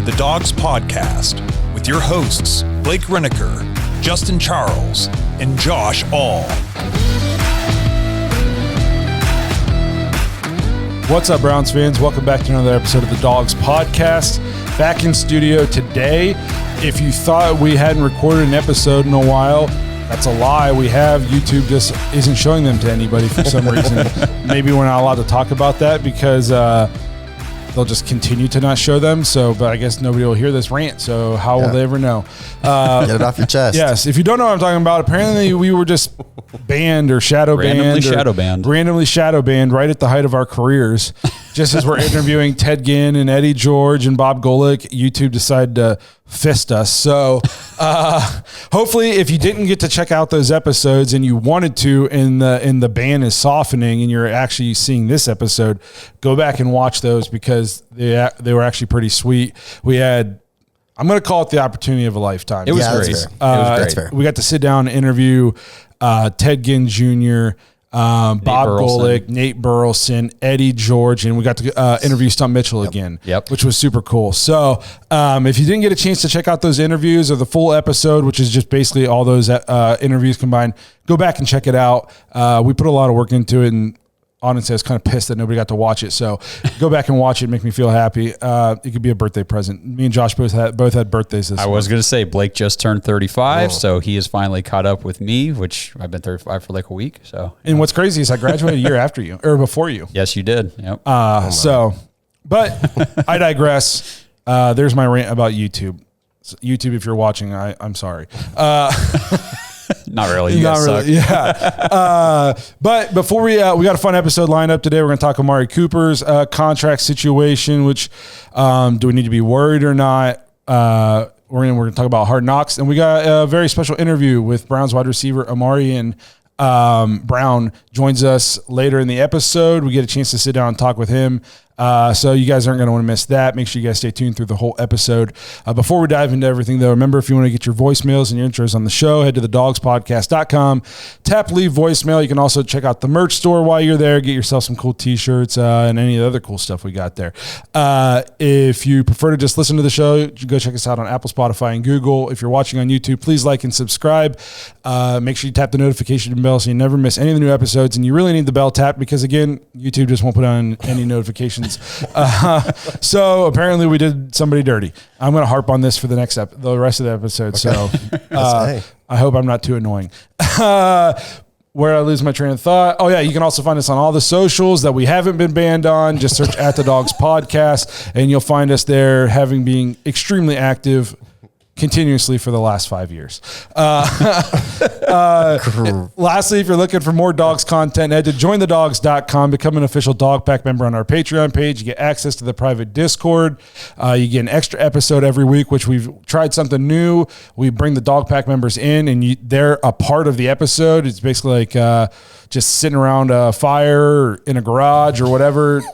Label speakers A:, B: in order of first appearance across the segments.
A: the Dawgs Podcast with your hosts, Blake Reneker, Justin Charles, and Josh All.
B: What's up, Browns fans? Welcome back to another episode of the Dawgs Podcast. Back in studio today. If you thought we hadn't recorded an episode in a while, that's a lie. We have. YouTube just isn't showing them to anybody for some reason. Maybe we're not allowed to talk about that because they'll just continue to not show them. So, but I guess nobody will hear this rant. So how will they ever know?
C: Get it off your chest.
B: Yes. If you don't know what I'm talking about, apparently we were just banned or randomly shadow banned right at the height of our careers. Just as we're interviewing Ted Ginn and Eddie George and Bob Golick, YouTube decided to fist us. So hopefully if you didn't get to check out those episodes and you wanted to, and the ban is softening and you're actually seeing this episode, go back and watch those because they were actually pretty sweet. We had, I'm going to call it the opportunity of a lifetime.
C: It was great. That's fair.
B: We got to sit down and interview Ted Ginn Jr., Bob Golick, Nate Burleson, Eddie George, and we got to interview Stump Mitchell again, which was super cool. So if you didn't get a chance to check out those interviews or the full episode, which is just basically all those interviews combined, go back and check it out. We put a lot of work into it, and honestly, I was kind of pissed that nobody got to watch it. So go back and watch it. Make me feel happy. It could be a birthday present. Me and Josh both had birthdays this month.
D: I was going to say Blake just turned 35, so he is finally caught up with me, which I've been 35 for like a week. So,
B: and what's crazy is I graduated a year after you, or before you.
D: Yes, you did. Yep.
B: But I digress. There's my rant about YouTube. So YouTube, if you're watching, I'm sorry.
D: Not really. You guys suck.
B: Yeah. But before we got a fun episode lined up today. We're going to talk Amari Cooper's contract situation, which do we need to be worried or not? We're going to talk about Hard Knocks. And we got a very special interview with Browns wide receiver Ahmarean Brown joins us later in the episode. We get a chance to sit down and talk with him. So you guys aren't going to want to miss that. Make sure you guys stay tuned through the whole episode. Before we dive into everything, though, remember, if you want to get your voicemails and your intros on the show, head to thedawgspodcast.com. Tap leave voicemail. You can also check out the merch store while you're there. Get yourself some cool T-shirts and any other cool stuff we got there. If you prefer to just listen to the show, go check us out on Apple, Spotify, and Google. If you're watching on YouTube, please like and subscribe. Make sure you tap the notification bell so you never miss any of the new episodes. And you really need the bell tapped because, again, YouTube just won't put on any notifications. So apparently we did somebody dirty. I'm going to harp on this for the rest of the episode. Okay. So I hope I'm not too annoying. Where I lose my train of thought. Oh yeah. You can also find us on all the socials that we haven't been banned on. Just search at the Dawgs Podcast and you'll find us there, having been extremely active continuously for the last 5 years. Lastly, if you're looking for more Dawgs content, head to jointhedawgs.com, become an official Dawg Pack member on our Patreon page. You get access to the private Discord. You get an extra episode every week, which we've tried something new. We bring the Dawg Pack members in and they're a part of the episode. It's basically like just sitting around a fire or in a garage or whatever,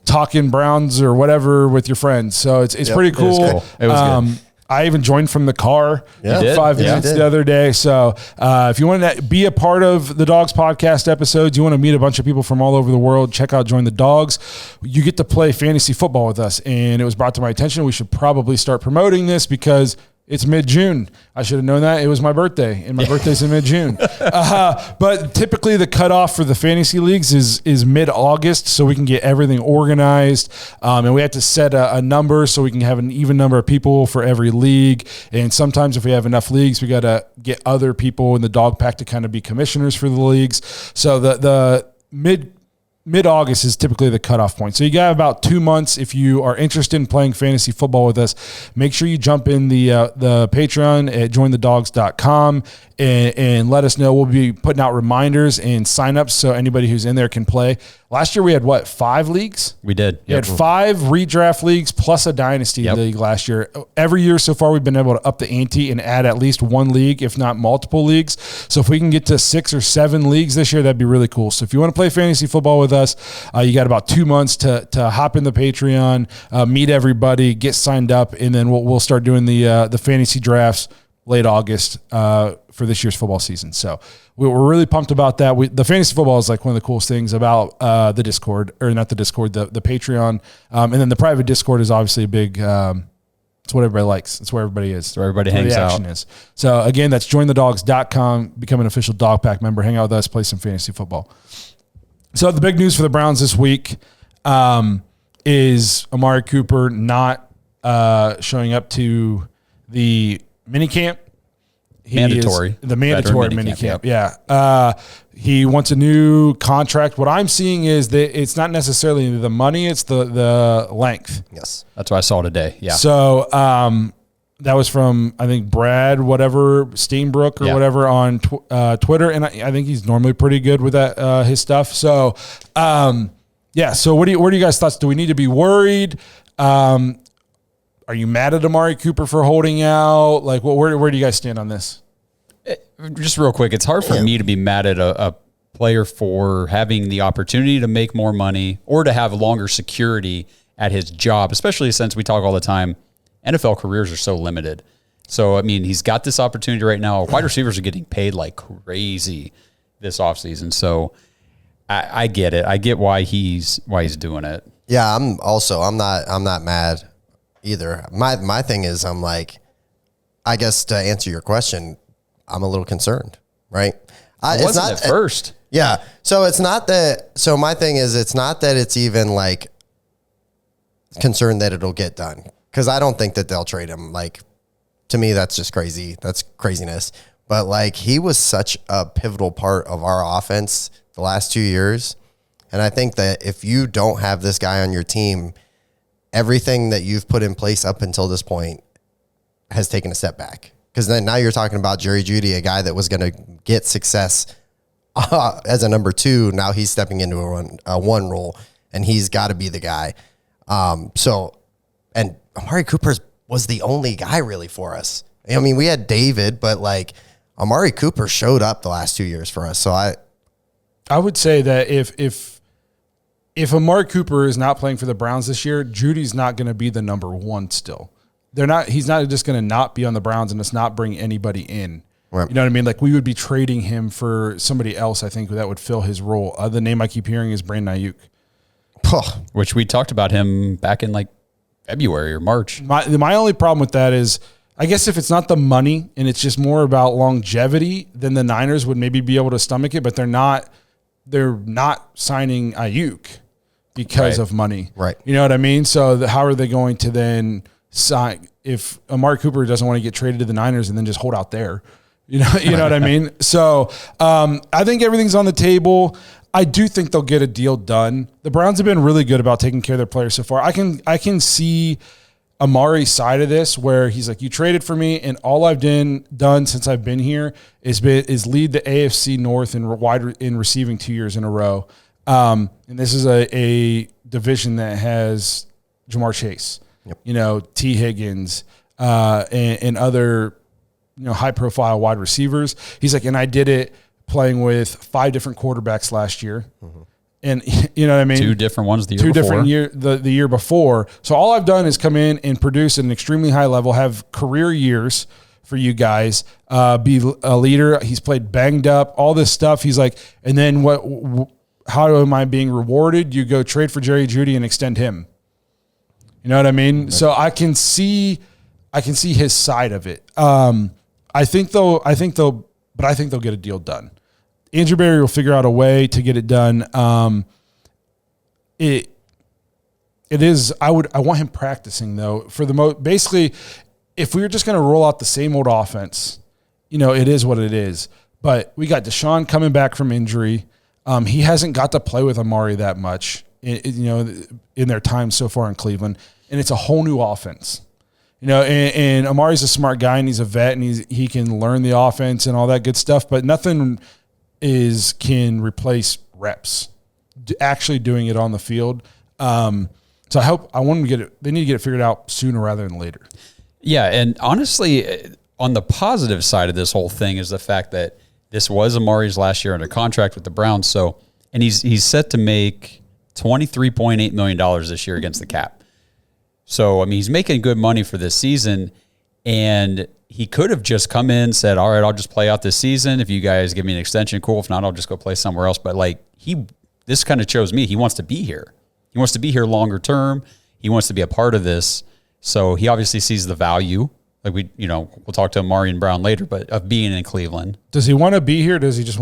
B: talking Browns or whatever with your friends. So it's pretty cool.
D: It was good.
B: I even joined from the car for 5 minutes the other day. So if you want to be a part of the Dawgs Podcast episodes, you want to meet a bunch of people from all over the world, check out Join the Dawgs. You get to play fantasy football with us. And it was brought to my attention we should probably start promoting this because it's mid-June. I should have known that. It was my birthday, and my birthday's in mid-June. But typically the cutoff for the fantasy leagues is mid-August, so we can get everything organized. And we have to set a number so we can have an even number of people for every league. And sometimes if we have enough leagues, we got to get other people in the Dawg Pack to kind of be commissioners for the leagues. So the mid-August is typically the cutoff point. So you got about 2 months. If you are interested in playing fantasy football with us, make sure you jump in the Patreon at jointhedawgs.com and let us know. We'll be putting out reminders and signups so anybody who's in there can play. Last year we had 5 leagues?
D: We did.
B: We had 5 redraft leagues plus a dynasty league last year. Every year so far we've been able to up the ante and add at least 1 league, if not multiple leagues. So if we can get to 6 or 7 leagues this year, that'd be really cool. So if you want to play fantasy football with us, you got about 2 months to hop in the Patreon, meet everybody, get signed up, and then we'll start doing the fantasy drafts late August for this year's football season. So we're really pumped about that. The fantasy football is like one of the coolest things about the Discord, or not the Discord, the Patreon. And then the private Discord is obviously a big It's what everybody likes. It's where everybody is.
D: where everybody
B: That's
D: hangs
B: the action
D: out.
B: is. So again, that's jointhedawgs.com. Become an official Dog Pack member. Hang out with us. Play some fantasy football. So the big news for the Browns this week is Amari Cooper not showing up to the minicamp.
D: Mandatory.
B: The mandatory minicamp. Yeah. He wants a new contract. What I'm seeing is that it's not necessarily the money, it's the length.
C: Yes.
D: That's what I saw today. Yeah.
B: So that was from, I think, Brad, whatever, Steenbrook or whatever on Twitter. And I think he's normally pretty good with that his stuff. So, so what are you guys' thoughts? Do we need to be worried? Are you mad at Amari Cooper for holding out? Like, where do you guys stand on this?
D: Just real quick, it's hard for me to be mad at a player for having the opportunity to make more money or to have longer security at his job, especially since we talk all the time, NFL careers are so limited. So, I mean, he's got this opportunity right now. Wide receivers are getting paid like crazy this offseason. So I get it. I get why he's doing it.
C: Yeah, I'm not mad either. My thing is, I'm like, I guess to answer your question, I'm a little concerned, right?
D: It's not at first.
C: Yeah. So it's not that. So my thing is, it's not that it's even like concerned that it'll get done, because I don't think that they'll trade him. Like, to me, that's just crazy. That's craziness. But like, he was such a pivotal part of our offense the last 2 years, and I think that if you don't have this guy on your team, everything that you've put in place up until this point has taken a step back. Because then now you're talking about Jerry Jeudy, a guy that was going to get success as a number 2. Now he's stepping into a one role, and he's got to be the guy. And Amari Cooper was the only guy really for us. I mean, we had David, but like Amari Cooper showed up the last 2 years for us. So
B: I would say that if Amari Cooper is not playing for the Browns this year, Judy's not going to be the number 1 still. He's not just going to not be on the Browns and just not bring anybody in. Right. You know what I mean? Like, we would be trading him for somebody else, I think, that would fill his role. The name I keep hearing is Brandon Ayuk.
D: Which we talked about him back in like February or March.
B: My only problem with that is, I guess if it's not the money and it's just more about longevity, then the Niners would maybe be able to stomach it, but they're not signing Ayuk because of money. Right. You know what I mean? So how are they going to then sign if Amari Cooper doesn't want to get traded to the Niners and then just hold out there? You know what I mean? So I think everything's on the table. I do think they'll get a deal done. The Browns have been really good about taking care of their players so far. I can see Amari's side of this, where he's like, you traded for me, and all I've done since I've been here is lead the AFC North in receiving 2 years in a row. And this is a division that has Jamar Chase, T. Higgins, and other high profile wide receivers. He's like, and I did it playing with 5 different quarterbacks last year. Mm-hmm. And you know what I mean?
D: 2 different ones the year before.
B: 2 different the year before. So all I've done is come in and produce at an extremely high level, have career years for you guys, be a leader. He's played banged up, all this stuff. He's like, and then how am I being rewarded? You go trade for Jerry Jeudy and extend him. You know what I mean? Right. So I can see his side of it. I think they'll get a deal done. Andrew Berry will figure out a way to get it done. It is. I want him practicing though. For the basically, if we were just going to roll out the same old offense, it is what it is. But we got Deshaun coming back from injury. He hasn't got to play with Amari that much, in their time so far in Cleveland, and it's a whole new offense. And Amari's a smart guy, and he's a vet, and he can learn the offense and all that good stuff. But nothing can replace reps, actually doing it on the field. So I want them to get it. They need to get it figured out sooner rather than later.
D: Yeah, and honestly, on the positive side of this whole thing is the fact that this was Amari's last year under contract with the Browns. So, and he's set to make $23.8 million this year against the cap. So, I mean, he's making good money for this season, and he could have just come in, said, all right, I'll just play out this season. If you guys give me an extension, cool. If not, I'll just go play somewhere else. But this kind of shows me he wants to be here. He wants to be here longer term. He wants to be a part of this. So he obviously sees the value. Like we'll talk to Ahmarean Brown later, but of being in Cleveland.
B: Does he want to be here? Or does he just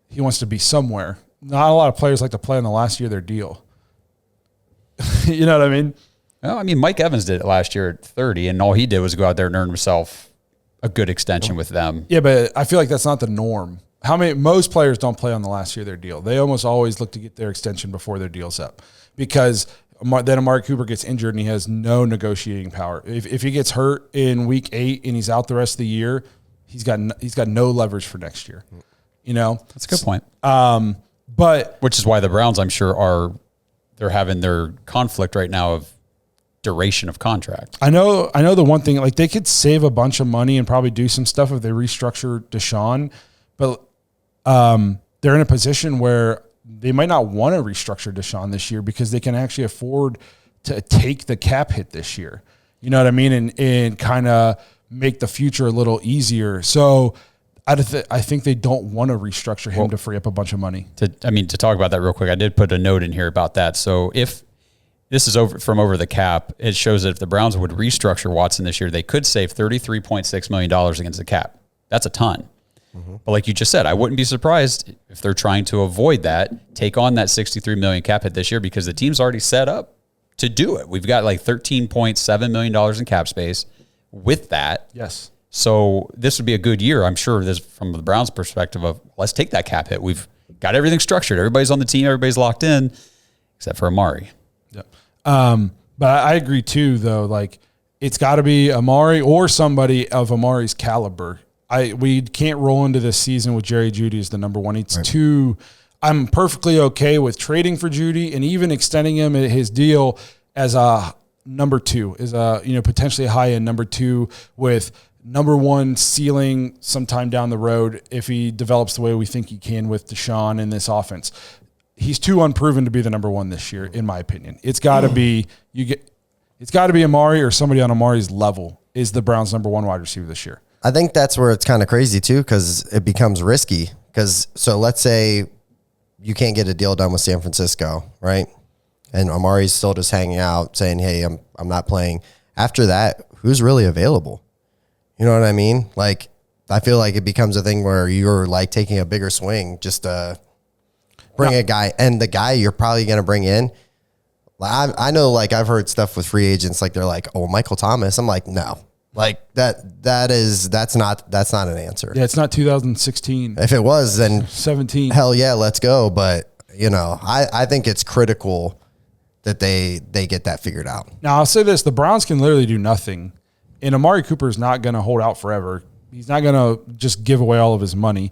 B: he wants to be somewhere? Not a lot of players like to play in the last year of their deal. You know what I mean?
D: Well, I mean, Mike Evans did it last year at 30, and all he did was go out there and earn himself a good extension with them.
B: Yeah, but I feel like that's not the norm. Most players don't play on the last year of their deal. They almost always look to get their extension before their deal's up, because then Amari Cooper gets injured and he has no negotiating power. If he gets hurt in week 8 and he's out the rest of the year, he's got no leverage for next year. You know,
D: That's a good point.
B: But
D: Which is why the Browns, I'm sure, they're having their conflict right now of duration of contract.
B: I know the one thing, like, they could save a bunch of money and probably do some stuff if they restructure Deshaun, but they're in a position where they might not want to restructure Deshaun this year because they can actually afford to take the cap hit this year. You know what I mean? And kind of make the future a little easier. So I think they don't want to restructure him to free up a bunch of money.
D: To talk about that real quick, I did put a note in here about that. So if this is over the cap, it shows that if the Browns would restructure Watson this year, they could save $33.6 million against the cap. That's a ton. Mm-hmm. But like you just said, I wouldn't be surprised if they're trying to avoid that, take on that $63 million cap hit this year, because the team's already set up to do it. We've got like $13.7 million in cap space with that.
B: Yes.
D: So this would be a good year, I'm sure, this from the Browns' perspective of let's take that cap hit. We've got everything structured. Everybody's on the team. Everybody's locked in, except for Amari.
B: Yep. But I agree too, though. Like, it's got to be Amari or somebody of Amari's caliber. We can't roll into this season with Jerry Jeudy as the number one. It's too. I'm perfectly okay with trading for Jeudy and even extending him his deal as a number 2, is potentially a high end number 2 with number 1 ceiling sometime down the road if he develops the way we think he can with Deshaun in this offense. He's too unproven to be the number 1 this year, in my opinion. It's got to be It's got to be Amari or somebody on Amari's level is the Browns' number 1 wide receiver this year.
C: I think that's where it's kind of crazy too, because it becomes risky. So let's say you can't get a deal done with San Francisco, right? And Amari's still just hanging out saying, hey, I'm not playing. After that, who's really available? You know what I mean? Like, I feel like it becomes a thing where you're like taking a bigger swing just to bring a guy. And the guy you're probably going to bring in, I know, like, I've heard stuff with free agents, like they're like, oh, Michael Thomas. I'm like, no. Like that's not an answer.
B: Yeah, it's not 2016.
C: If it was, then
B: 17.
C: Hell yeah, let's go. But I think it's critical that they get that figured out.
B: Now I'll say this: the Browns can literally do nothing, and Amari Cooper is not going to hold out forever. He's not going to just give away all of his money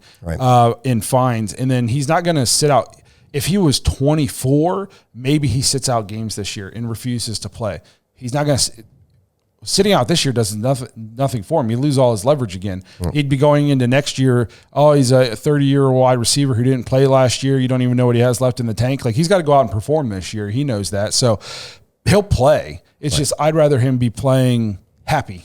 B: in fines, and then he's not going to sit out. If he was 24, maybe he sits out games this year and refuses to play. He's not going to. Sitting out this year does nothing for him. He loses all his leverage again. He'd be going into next year, he's a 30-year wide receiver who didn't play last year. You don't even know what he has left in the tank. Like, he's got to go out and perform this year. He knows that. So he'll play. It's just I'd rather him be playing happy.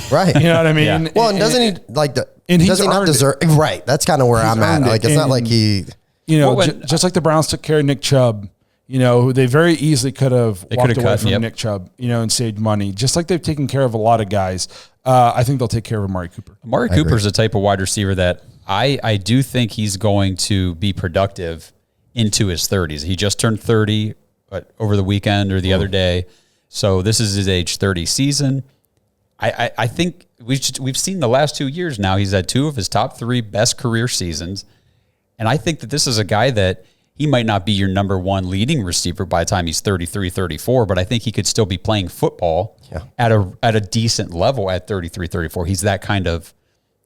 C: Right.
B: You know what I mean?
C: Yeah. Well, and doesn't he like the
B: and
C: does he not deserve it? Right. That's kind of where I'm at. Like, it's not like he
B: just like the Browns took care of Nick Chubb. They very easily could have walked away from Nick Chubb, and saved money. Just like they've taken care of a lot of guys. I think they'll take care of Amari Cooper.
D: Amari Cooper is the type of wide receiver that I do think he's going to be productive into his 30s. He just turned 30 over the weekend or the other day. So this is his age 30 season. I think we've seen the last 2 years now. He's had 2 of his top 3 best career seasons. And I think that this is a guy that he might not be your number 1 leading receiver by the time he's 33, 34, but I think he could still be playing football at a decent level at 33, 34. He's that kind of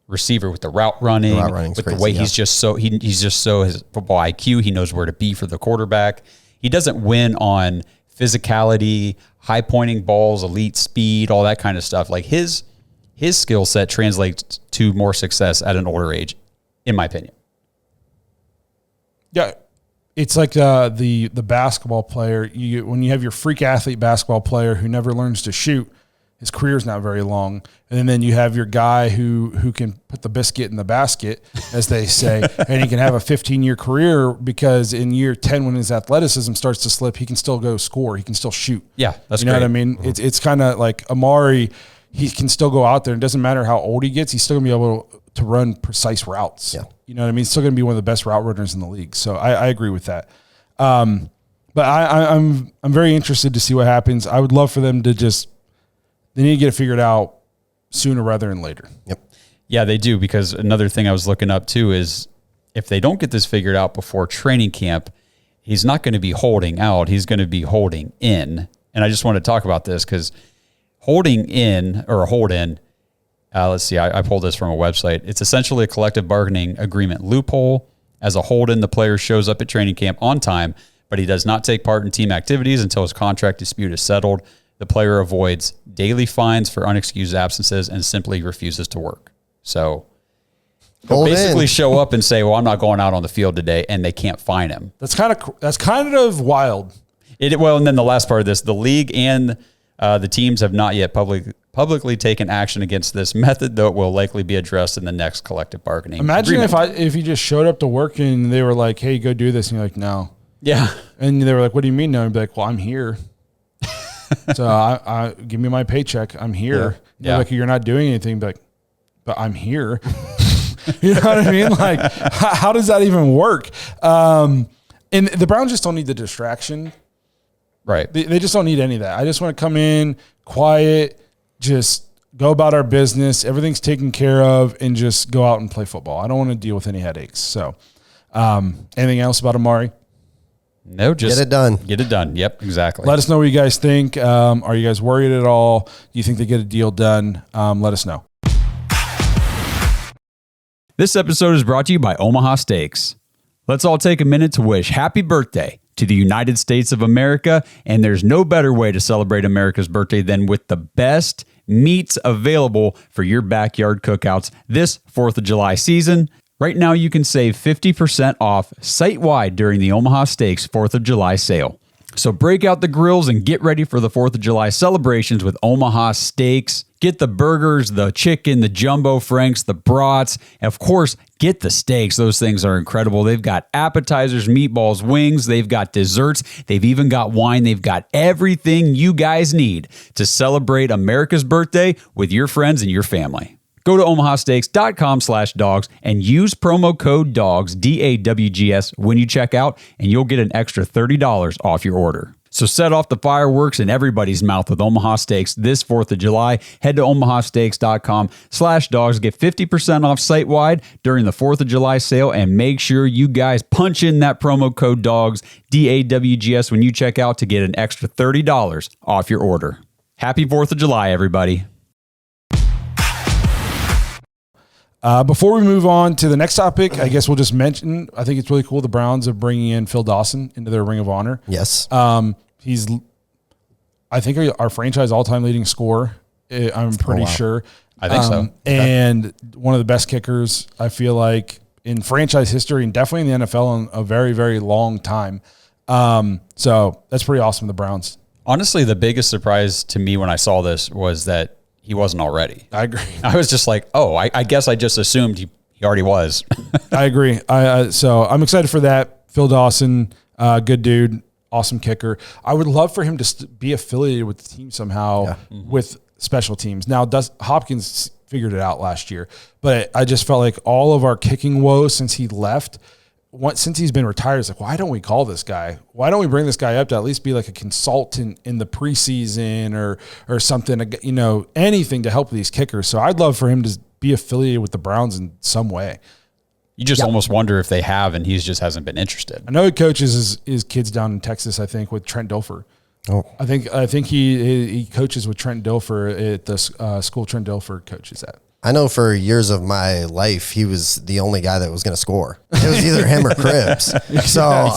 D: receiver with the route running, with the way he's just so his football IQ. He knows where to be for the quarterback. He doesn't win on physicality, high pointing balls, elite speed, all that kind of stuff. Like his skill set translates to more success at an older age, in my opinion.
B: Yeah. It's like the basketball player. When you have your freak athlete basketball player who never learns to shoot, his career's not very long. And then you have your guy who can put the biscuit in the basket, as they say, and he can have a 15-year career because in year 10, when his athleticism starts to slip, he can still go score. He can still shoot.
D: Yeah, that's
B: you know
D: great.
B: what I mean? It's kind of like Amari. He can still go out there. It doesn't matter how old he gets. He's still going to be able to run precise routes.
C: Yeah.
B: You know what I mean? He's still going to be one of the best route runners in the league. So I agree with that. But I'm very interested to see what happens. I would love for them to they need to get it figured out sooner rather than later.
C: Yep.
D: Yeah, they do, because another thing I was looking up too is if they don't get this figured out before training camp, he's not going to be holding out. He's going to be holding in. And I just want to talk about this because holding in or a hold in, let's see, I pulled this from a website. It's essentially a collective bargaining agreement loophole. As a hold in, the player shows up at training camp on time, but he does not take part in team activities until his contract dispute is settled. The player avoids daily fines for unexcused absences and simply refuses to work. So they'll basically show up and say, well, I'm not going out on the field today, and they can't fine him.
B: That's kind of wild.
D: Well, and then the last part of this, the league and the teams have not yet publicly taken action against this method, though it will likely be addressed in the next collective bargaining
B: Imagine
D: agreement.
B: if you just showed up to work and they were like, hey, go do this. And you're like, no.
D: Yeah.
B: And they were like, what do you mean no? And you'd be like, well, I'm here. So I give me my paycheck. I'm here.
D: Yeah.
B: Like, you're not doing anything, but I'm here. You know what I mean? Like, how does that even work? And the Browns just don't need the distraction.
D: Right.
B: They just don't need any of that. I just want to come in, quiet, just go about our business. Everything's taken care of, and just go out and play football. I don't want to deal with any headaches. So, anything else about Amari?
D: No, just
C: Get it done.
D: Get it done. Yep, exactly.
B: Let us know what you guys think. Are you guys worried at all? Do you think they get a deal done? Let us know.
D: This episode is brought to you by Omaha Steaks. Let's all take a minute to wish happy birthday to the United States of America, and there's no better way to celebrate America's birthday than with the best meats available for your backyard cookouts this 4th of July season. Right now, you can save 50% off site-wide during the Omaha Steaks 4th of July sale. So break out the grills and get ready for the 4th of July celebrations with Omaha Steaks. Get the burgers, the chicken, the jumbo franks, the brats, and of course, get the steaks. Those things are incredible. They've got appetizers, meatballs, wings. They've got desserts. They've even got wine. They've got everything you guys need to celebrate America's birthday with your friends and your family. Go to omahasteaks.com/dogs and use promo code DAWGS, DAWGS, when you check out, and you'll get an extra $30 off your order. So set off the fireworks in everybody's mouth with Omaha Steaks this 4th of July. Head to omahasteaks.com/dogs. Get 50% off site-wide during the 4th of July sale, and make sure you guys punch in that promo code DAWGS, DAWGS, when you check out to get an extra $30 off your order. Happy 4th of July, everybody.
B: Before we move on to the next topic, I guess we'll just mention, I think it's really cool the Browns are bringing in Phil Dawson into their Ring of Honor.
C: Yes.
B: He's, I think, our franchise all-time leading scorer. I'm pretty sure.
D: I think so.
B: And one of the best kickers, I feel like, in franchise history, and definitely in the NFL in a very, very long time. So that's pretty awesome, the Browns.
D: Honestly, the biggest surprise to me when I saw this was that he wasn't already.
B: I agree.
D: I was just like, oh, I guess I just assumed he already was.
B: I agree. So I'm excited for that. Phil Dawson, good dude, awesome kicker. I would love for him to be affiliated with the team somehow with special teams. Now, Hopkins figured it out last year, but I just felt like all of our kicking woes since he left, since he's been retired, it's like, why don't we call this guy? Why don't we bring this guy up to at least be like a consultant in the preseason or something, you know, anything to help these kickers. So I'd love for him to be affiliated with the Browns in some way.
D: You just almost wonder if they have, and he just hasn't been interested.
B: I know he coaches his kids down in Texas, I think, with Trent Dilfer.
C: Oh,
B: I think he coaches with Trent Dilfer at the school Trent Dilfer coaches at.
C: I know for years of my life, he was the only guy that was going to score. It was either him or Cribs. So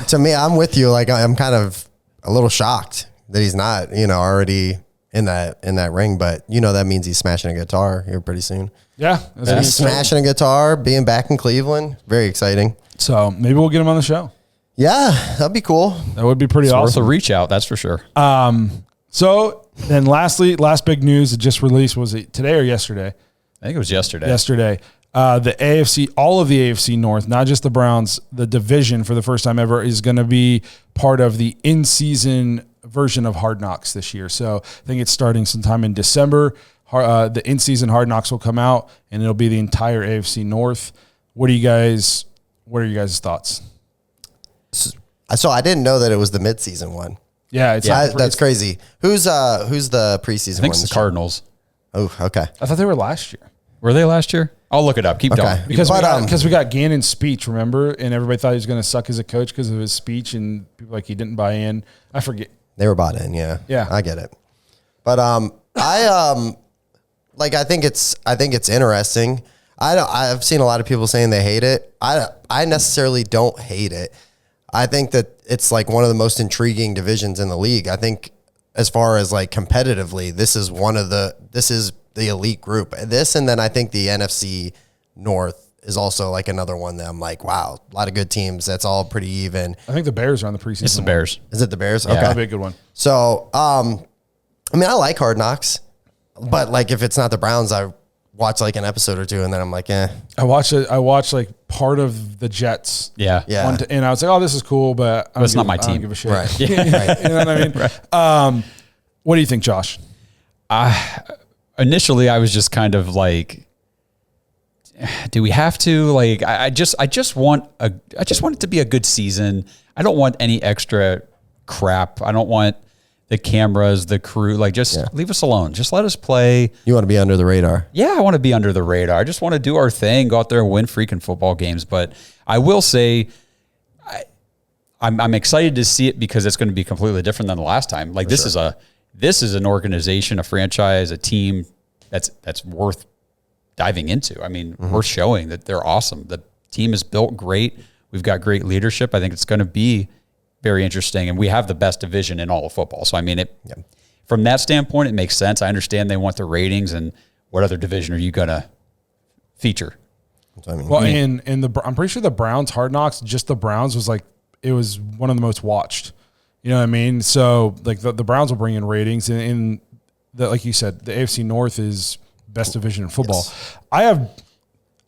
C: to me, I'm with you. Like, I'm kind of a little shocked that he's not, already in that ring. But that means he's smashing a guitar here pretty soon.
B: Yeah,
C: He's smashing a guitar, being back in Cleveland, very exciting.
B: So maybe we'll get him on the show.
C: Yeah, that'd be cool.
B: That would be pretty awesome.
D: Worth a reach out, that's for sure.
B: So Then lastly, last big news that just released, was it today or yesterday?
D: I think it was yesterday.
B: Yesterday. The AFC, all of the AFC North, not just the Browns, the division for the first time ever is going to be part of the in-season version of Hard Knocks this year. So I think it's starting sometime in December. The in-season Hard Knocks will come out, and it'll be the entire AFC North. What are you guys' thoughts?
C: So I didn't know that it was the mid-season one.
B: Yeah,
C: That's crazy. Who's the preseason
D: I think
C: one?
D: it's the Cardinals.
C: Oh, okay.
B: I thought they were last year.
D: Were they last year? I'll look it up. Keep going.
B: Because we got Gannon's speech, remember? And everybody thought he was going to suck as a coach because of his speech, and people like he didn't buy in. I forget.
C: They were bought in, yeah.
B: Yeah.
C: I get it. But I think it's interesting. I've seen a lot of people saying they hate it. I necessarily don't hate it. I think that it's like one of the most intriguing divisions in the league. I think as far as like competitively, this is the elite group. This, and then I think the NFC North is also like another one that I'm like, wow, a lot of good teams. That's all pretty even.
B: I think the Bears are on the preseason.
D: It's the Bears.
C: Is it the Bears?
D: Yeah.
C: Okay.
B: That'll be a good one.
C: So, I mean, I like Hard Knocks, but like if it's not the Browns, I watch like an episode or two, and then I'm like, eh.
B: I watched like part of the Jets.
D: Yeah.
C: Yeah.
B: And I was like, oh, this is cool, but
D: it's not my
B: I don't
D: team.
B: give a shit.
C: Right.
B: You know what I mean?
D: Right.
B: What do you think, Josh?
D: Initially, I was just kind of like, do we have to? Like, I just want it to be a good season. I don't want any extra crap. I don't want the cameras, the crew. Like, just leave us alone. Just let us play.
C: You want to be under the radar.
D: Yeah, I want to be under the radar. I just want to do our thing, go out there and win freaking football games. But I will say, I'm excited to see it because it's going to be completely different than the last time. Like, this is an organization, a franchise, a team that's worth diving into. I mean, worth showing that they're awesome. The team is built great. We've got great leadership. I think it's going to be very interesting, and we have the best division in all of football. So, I mean, from that standpoint, it makes sense. I understand they want the ratings, and what other division are you going to feature?
C: That's what I mean.
B: Well, I'm pretty sure the Browns Hard Knocks, just the Browns it was one of the most watched. You know what I mean? So like the Browns will bring in ratings, and like you said, the AFC North is best division in football. Yes. I have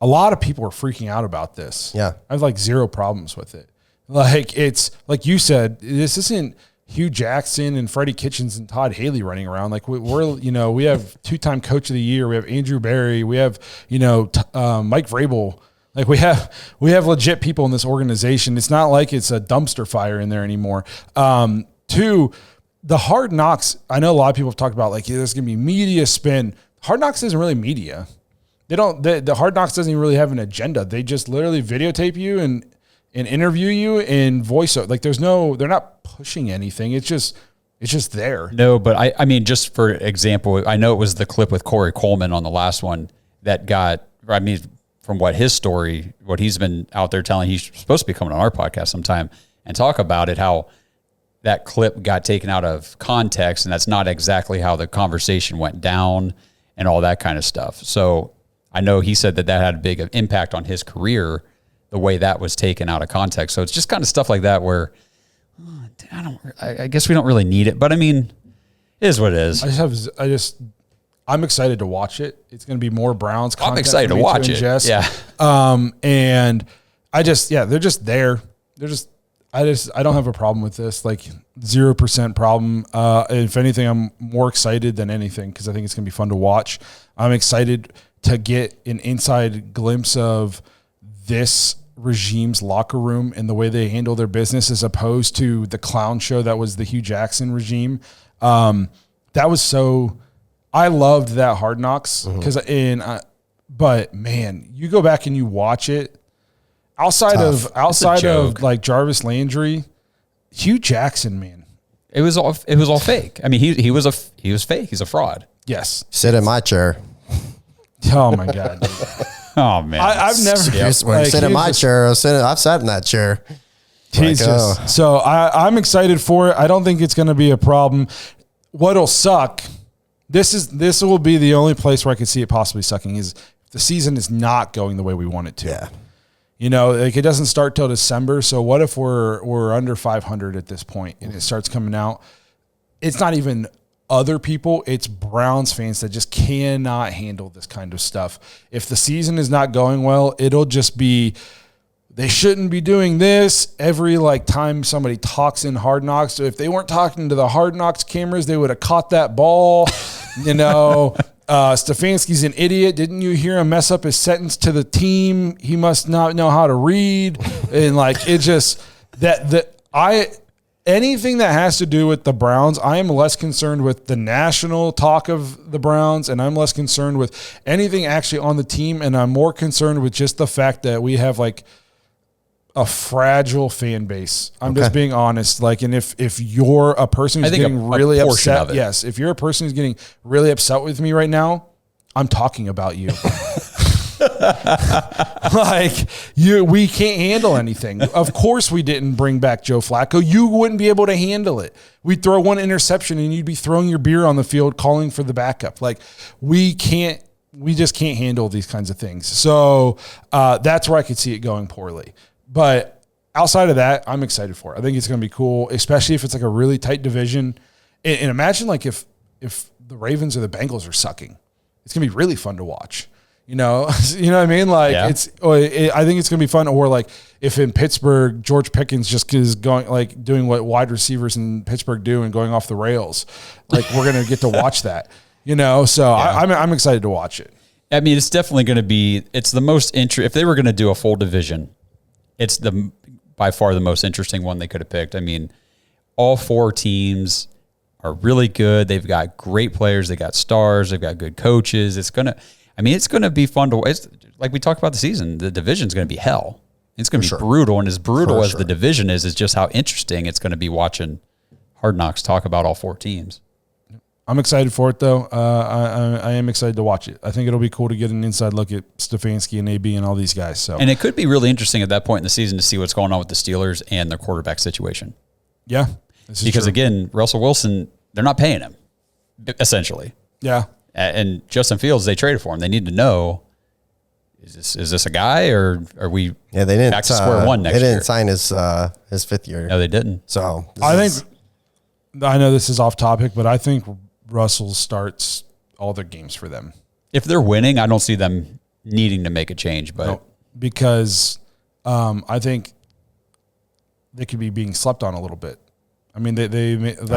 B: a lot of people are freaking out about this.
C: Yeah, I
B: have like zero problems with it. Like it's like you said, this isn't Hugh Jackson and Freddie Kitchens and Todd Haley running around. Like we have 2-time coach of the year. We have Andrew Berry. We have Mike Vrabel. Like we have legit people in this organization. It's not like it's a dumpster fire in there anymore. Two, the Hard Knocks. I know a lot of people have talked about like there's gonna be media spin. Hard Knocks isn't really media. The Hard Knocks doesn't even really have an agenda. They just literally videotape you and interview you in voiceover. Like they're not pushing anything. It's just there.
D: No, but I mean, just for example, I know it was the clip with Corey Coleman on the last one that got, I mean, from what his story, what he's been out there telling, he's supposed to be coming on our podcast sometime and talk about it, how that clip got taken out of context, and that's not exactly how the conversation went down and all that kind of stuff. So I know he said that had a big impact on his career, the way that was taken out of context. So it's just kind of stuff like that where I guess we don't really need it, but I mean, it is what it is.
B: I'm excited to watch it. It's going to be more Browns content.
D: I'm excited to watch it. Yeah.
B: And they're just there. I don't have a problem with this. Like 0% problem. If anything, I'm more excited than anything because I think it's going to be fun to watch. I'm excited to get an inside glimpse of this regime's locker room and the way they handle their business as opposed to the clown show that was the Hugh Jackson regime. I loved that Hard Knocks but man, you go back and you watch it outside of like Jarvis Landry, Hugh Jackson, man.
D: It was all fake. I mean, he was fake. He's a fraud.
B: Yes.
C: Sit in my chair.
B: Oh my God. Dude.
D: Oh man.
B: I've never
C: sit in my chair. I've sat in that chair.
B: So I'm excited for it. I don't think it's going to be a problem. What'll suck, this will be the only place where I could see it possibly sucking is if the season is not going the way we want it to.
C: Yeah.
B: You know, like it doesn't start till December. So what if we're under 500 at this point and it starts coming out? It's not even other people, it's Browns fans that just cannot handle this kind of stuff. If the season is not going well, it'll just be, they shouldn't be doing this every time somebody talks in Hard Knocks. So if they weren't talking to the Hard Knocks cameras, they would have caught that ball. Stefanski's an idiot. Didn't you hear him mess up his sentence to the team? He must not know how to read. And it just anything that has to do with the Browns, I am less concerned with the national talk of the Browns, and I'm less concerned with anything actually on the team, and I'm more concerned with just the fact that we have a fragile fan base. I'm just being honest. And if you're a person who's getting really upset, yes, if you're a person who's getting really upset with me right now, I'm talking about you. We can't handle anything. Of course we didn't bring back Joe Flacco. You wouldn't be able to handle it. We'd throw one interception and you'd be throwing your beer on the field calling for the backup. We just can't handle these kinds of things. So that's where I could see it going poorly. But outside of that, I'm excited for it. I think it's going to be cool, especially if it's a really tight division. And imagine if the Ravens or the Bengals are sucking. It's going to be really fun to watch. You know what I mean? I think it's going to be fun. Or if in Pittsburgh, George Pickens just is going, doing what wide receivers in Pittsburgh do and going off the rails. We're going to get to watch that, So I'm excited to watch it.
D: I mean, it's definitely going to be, it's the most if they were going to do a full division, it's by far the most interesting one they could have picked. I mean, all 4 teams are really good. They've got great players. They got stars. They've got good coaches. It's going to be fun to, it's like we talked about the season. The division's going to be hell. It's going to be brutal. And as brutal as the division is just how interesting it's going to be watching Hard Knocks talk about all 4 teams.
B: I'm excited for it, though. I am excited to watch it. I think it'll be cool to get an inside look at Stefanski and AB and all these guys. So,
D: and it could be really interesting at that point in the season to see what's going on with the Steelers and their quarterback situation.
B: Yeah.
D: Because, again, Russell Wilson, they're not paying him, essentially.
B: Yeah.
D: And Justin Fields, they traded for him. They need to know, is this a guy, or are we
C: they didn't,
D: back to square one next year?
C: They didn't sign his 5th year.
D: No, they didn't.
C: So
B: I know this is off topic, but I think Russell starts all their games for them.
D: If they're winning, I don't see them needing to make a change. But
B: no, because I think they could be being slept on a little bit. I mean, they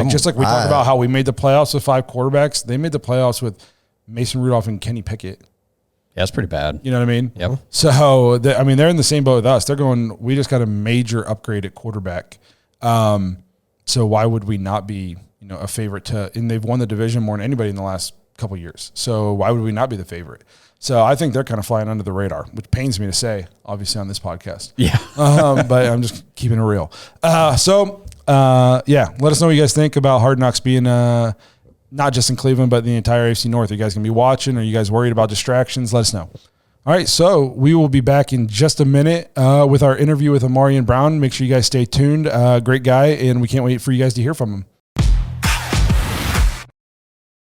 B: just like we talked about how we made the playoffs with 5 quarterbacks. They made the playoffs with Mason Rudolph and Kenny Pickett.
D: Yeah, that's pretty bad.
B: You know what I mean?
D: Yep.
B: So, they're in the same boat with us. They're going, we just got a major upgrade at quarterback. So why would we not be, a favorite and they've won the division more than anybody in the last couple of years. So why would we not be the favorite? So I think they're kind of flying under the radar, which pains me to say, obviously, on this podcast.
D: Yeah.
B: But I'm just keeping it real. Let us know what you guys think about Hard Knocks being not just in Cleveland, but the entire AFC North. Are you guys going to be watching? Are you guys worried about distractions? Let us know. All right, so we will be back in just a minute with our interview with Ahmarean Brown. Make sure you guys stay tuned. Great guy, and we can't wait for you guys to hear from him.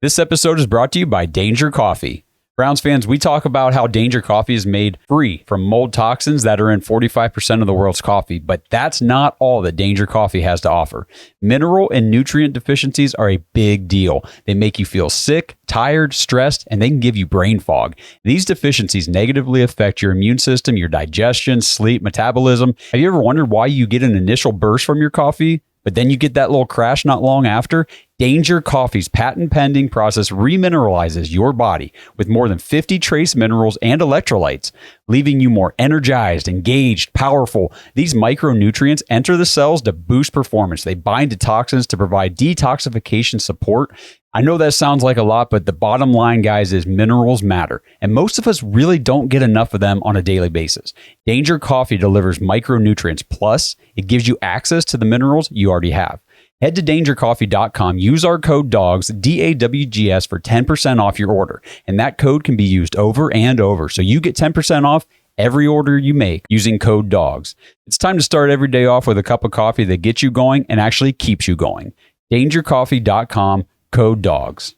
D: This episode is brought to you by Danger Coffee. Browns fans, we talk about how Danger Coffee is made free from mold toxins that are in 45% of the world's coffee, but that's not all that Danger Coffee has to offer. Mineral and nutrient deficiencies are a big deal. They make you feel sick, tired, stressed, and they can give you brain fog. These deficiencies negatively affect your immune system, your digestion, sleep, metabolism. Have you ever wondered why you get an initial burst from your coffee, but then you get that little crash not long after? Danger Coffee's patent-pending process remineralizes your body with more than 50 trace minerals and electrolytes, leaving you more energized, engaged, powerful. These micronutrients enter the cells to boost performance. They bind to toxins to provide detoxification support. I know that sounds like a lot, but the bottom line, guys, is minerals matter, and most of us really don't get enough of them on a daily basis. Danger Coffee delivers micronutrients, plus it gives you access to the minerals you already have. Head to dangercoffee.com, use our code DAWGS, DAWGS, for 10% off your order, and that code can be used over and over, so you get 10% off every order you make using code DAWGS. It's time to start every day off with a cup of coffee that gets you going and actually keeps you going. dangercoffee.com, code DAWGS.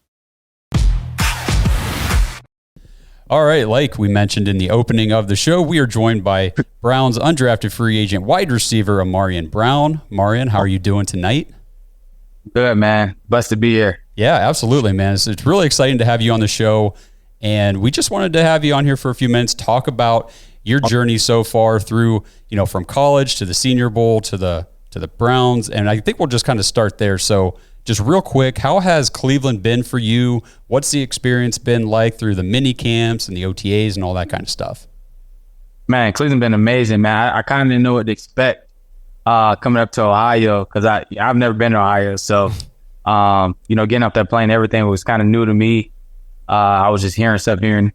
D: All right, like we mentioned in the opening of the show, we are joined by Browns undrafted free agent wide receiver Ahmarean Brown. Ahmarean, how are you doing tonight?
E: Good, man. Blessed to be here.
D: Yeah, absolutely, man. It's really exciting to have you on the show. And we just wanted to have you on here for a few minutes, talk about your journey so far through, from college to the Senior Bowl to the Browns. And I think we'll just kind of start there. So just real quick, how has Cleveland been for you? What's the experience been like through the mini camps and the OTAs and all that kind of stuff?
E: Man, Cleveland been amazing, man. I kind of didn't know what to expect coming up to Ohio because I've never been to Ohio. So, getting up that plane, everything was kind of new to me. I was just hearing stuff here and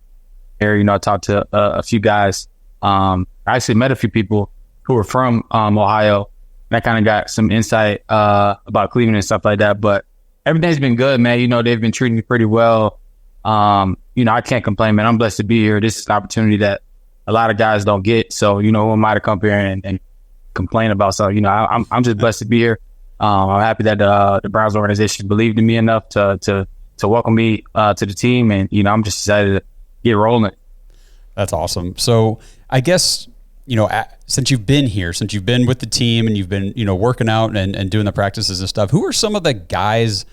E: there. I talked to a few guys. I actually met a few people who were from Ohio. And I kind of got some insight about Cleveland and stuff like that. But everything's been good, man. They've been treating me pretty well. I can't complain, man. I'm blessed to be here. This is an opportunity that a lot of guys don't get. So, who am I to come here and complain about? So, I'm just blessed to be here. I'm happy that the Browns organization believed in me enough to welcome me to the team. And, I'm just excited to get rolling.
D: That's awesome. So I guess, since you've been here, since you've been with the team and you've been, working out and doing the practices and stuff, who are some of the guys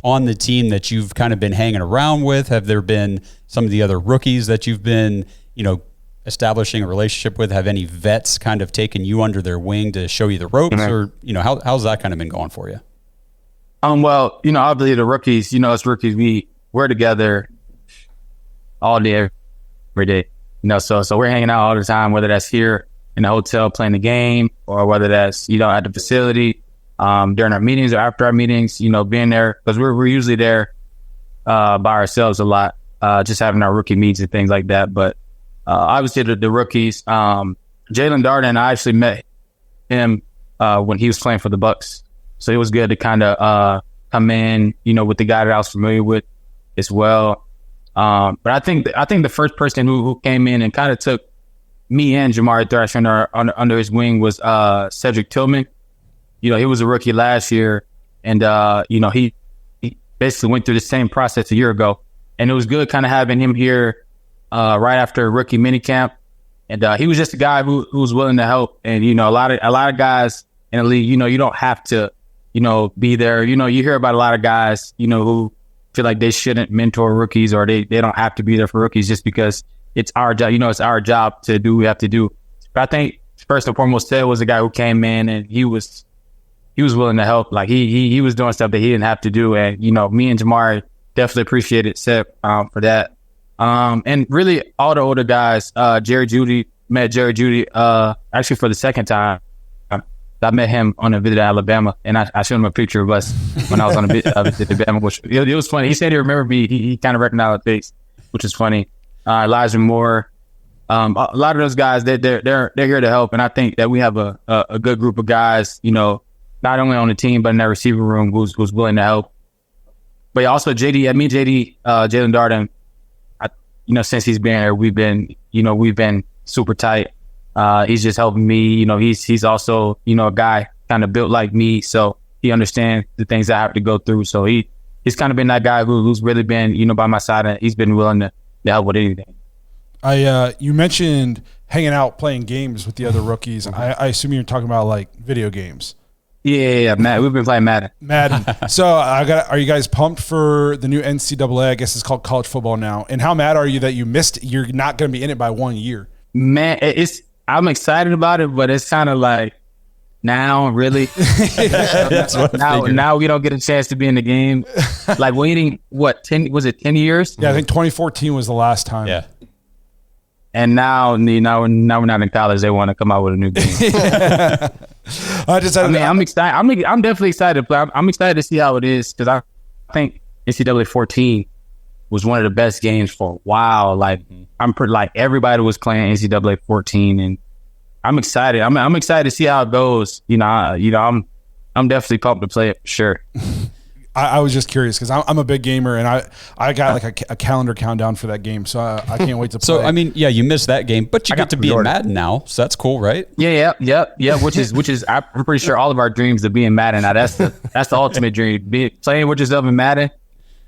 D: on the team that you've kind of been hanging around with? Have there been some of the other rookies that you've been, establishing a relationship with? Have any vets kind of taken you under their wing to show you the ropes? Mm-hmm. Or, how's that kind of been going for you?
E: Well, obviously the rookies, us rookies, we're together all day, every day. So we're hanging out all the time, whether that's here in the hotel playing the game or whether that's, at the facility, during our meetings or after our meetings, being there because we're usually there by ourselves a lot, just having our rookie meets and things like that. But obviously the rookies, Jalen Darden, I actually met him when he was playing for the Bucs. So it was good to kind of come in, with the guy that I was familiar with as well. But I think the first person who came in and kind of took me and Jamari Thrash under his wing was Cedric Tillman. He was a rookie last year, and he basically went through the same process a year ago, and it was good kind of having him here right after rookie minicamp. And he was just a guy who was willing to help. And a lot of guys in the league, you don't have to be there. You hear about a lot of guys who feel like they shouldn't mentor rookies or they don't have to be there for rookies just because it's our job. It's our job to do what we have to do. But I think first and foremost, Ted was a guy who came in and he was willing to help. Like he was doing stuff that he didn't have to do. And, me and Jamari definitely appreciated Seth for that. And really all the older guys, Jerry Jeudy, actually for the second time. I met him on a visit to Alabama, and I showed him a picture of us when I was on a visit to Alabama, which it was funny. He said he remembered me. He kind of recognized the face, which is funny. Elijah Moore, a lot of those guys, they're here to help, and I think that we have a good group of guys, not only on the team but in that receiver room who's willing to help. But also Jalen Darden, since he's been here, we've been super tight. He's just helping me. He's also, a guy kind of built like me. So he understands the things I have to go through. So he's kind of been that guy who's really been, by my side, and he's been willing to help with anything.
B: You mentioned hanging out, playing games with the other rookies. I assume you're talking about like video games.
E: Yeah, Matt. We've been playing Madden.
B: So are you guys pumped for the new NCAA? I guess it's called college football now. And how mad are you that you're not going to be in it by 1 year? Man,
E: I'm excited about it, but it's kind of like now, really. now we don't get a chance to be in the game. Like waiting, 10 years?
B: Yeah, I think 2014 was the last time.
D: Yeah.
E: And now we're not in college. They want to come out with a new game. I'm excited. I'm definitely excited. But I'm excited to see how it is because I think NCAA 14 was one of the best games for a while. Like everybody was playing NCAA 14, and I'm excited. I'm excited to see how it goes. I'm definitely pumped to play it for sure.
B: I was just curious because I'm a big gamer and I got like a calendar countdown for that game, so I can't wait to play.
D: So I mean, yeah, you missed that game, but you get to be in Madden now, so that's cool, right?
E: Yeah. Which is I'm pretty sure all of our dreams to be in Madden. Now that's the ultimate dream. Playing with yourself in Madden.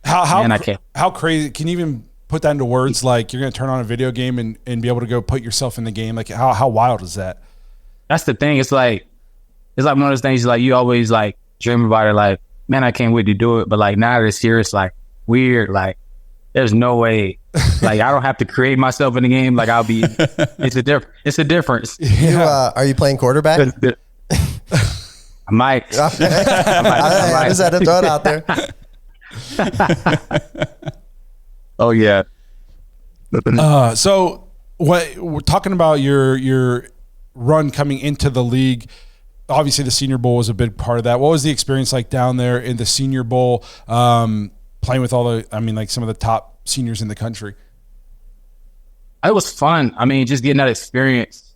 B: How crazy? Can you even put that into words? Like you're going to turn on a video game and be able to go put yourself in the game. Like how wild is that?
E: That's the thing. It's like one of those things like you always like dream about it. Like man, I can't wait to do it. But like now that it's here, it's like weird. Like there's no way. Like I don't have to create myself in the game. Like I'll be. It's a difference.
C: Are you playing quarterback?
E: I might.
C: I just had to throw it out there.
E: Oh yeah.
B: So what we're talking about your run coming into the league. Obviously, the Senior Bowl was a big part of that. What was the experience like down there in the Senior Bowl, playing with some of the top seniors in the country?
E: It was fun. I mean, just getting that experience.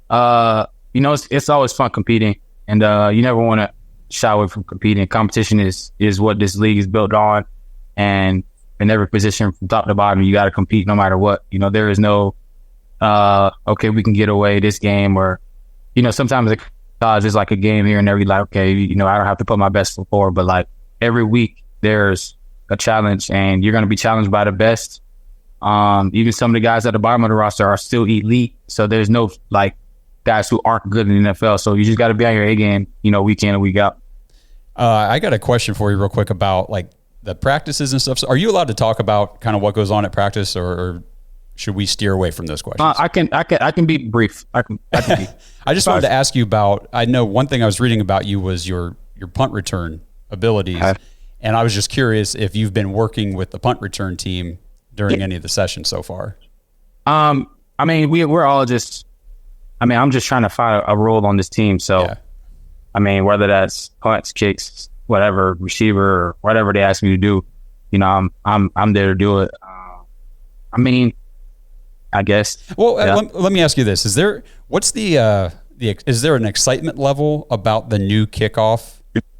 E: It's always fun competing, and you never want to shy away from competing. Competition is what this league is built on, and in every position from top to bottom, you got to compete no matter what. There is no, okay, we can get away this game, or sometimes it's like a game here and there. You're like, okay, I don't have to put my best foot forward, but like every week there's a challenge, and you're going to be challenged by the best. Even some of the guys at the bottom of the roster are still elite, so there's no like guys who aren't good in the NFL. So you just got to be on your A game, week in and week out.
D: I got a question for you real quick about like the practices and stuff. So are you allowed to talk about kind of what goes on at practice, or should we steer away from those questions?
E: I can be brief. I can be.
D: I just wanted to ask you about, I know one thing I was reading about you was your punt return abilities. And I was just curious if you've been working with the punt return team during any of the sessions so far.
E: I mean, we're all just, I'm just trying to find a role on this team. So, yeah. I mean, whether that's punts, kicks, whatever, receiver, or whatever they ask me to do, I'm there to do it. I guess.
D: Well, yeah. Let me ask you this: is there an excitement level about the new kickoff